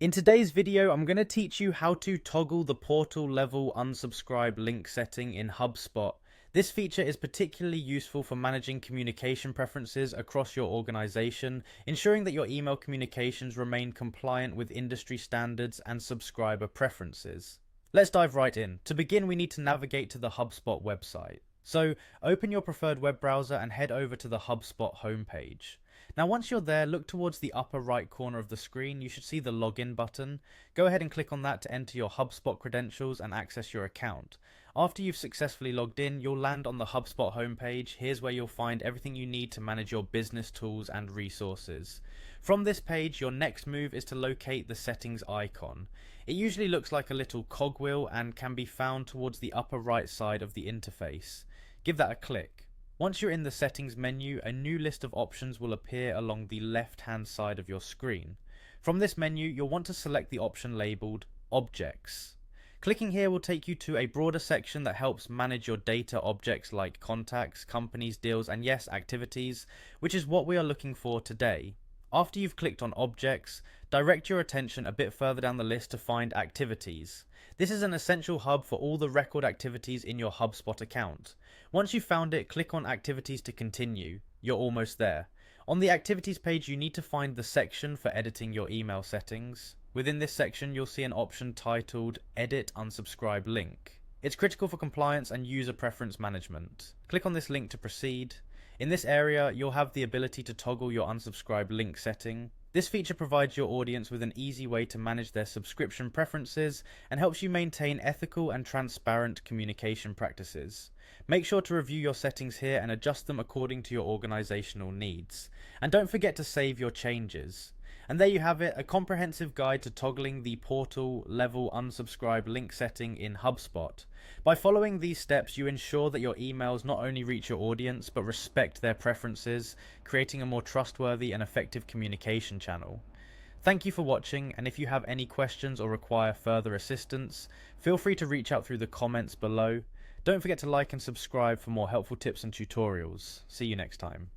In today's video, I'm going to teach you how to toggle the portal level unsubscribe link setting in Hubspot. This feature is particularly useful for managing communication preferences across your organization, ensuring that your email communications remain compliant with industry standards and subscriber preferences. Let's dive right in. To begin, we need to navigate to the Hubspot website. So open your preferred web browser and head over to the Hubspot homepage. Now once you're there, look towards the upper right corner of the screen. You should see the login button. Go ahead and click on that to enter your Hubspot credentials and access your account. After you've successfully logged in, you'll land on the Hubspot homepage. Here's where you'll find everything you need to manage your business tools and resources. From this page, your next move is to locate the settings icon. It usually looks like a little cogwheel and can be found towards the upper right side of the interface. Give that a click. Once you're in the settings menu, a new list of options will appear along the left-hand side of your screen. From this menu, you'll want to select the option labeled Objects. Clicking here will take you to a broader section that helps manage your data objects like contacts, companies, deals, and yes, activities, which is what we are looking for today. After you've clicked on Objects, direct your attention a bit further down the list to find Activities. This is an essential hub for all the record activities in your HubSpot account. Once you've found it, click on Activities to continue. You're almost there. On the Activities page, you need to find the section for editing your email settings. Within this section, you'll see an option titled Edit Unsubscribe Link. It's critical for compliance and user preference management. Click on this link to proceed. In this area, you'll have the ability to toggle your unsubscribe link setting. This feature provides your audience with an easy way to manage their subscription preferences and helps you maintain ethical and transparent communication practices. Make sure to review your settings here and adjust them according to your organizational needs. And don't forget to save your changes. And there you have it, a comprehensive guide to toggling the portal level unsubscribe link setting in HubSpot. By following these steps, you ensure that your emails not only reach your audience, but respect their preferences, creating a more trustworthy and effective communication channel. Thank you for watching, and if you have any questions or require further assistance, feel free to reach out through the comments below. Don't forget to like and subscribe for more helpful tips and tutorials. See you next time.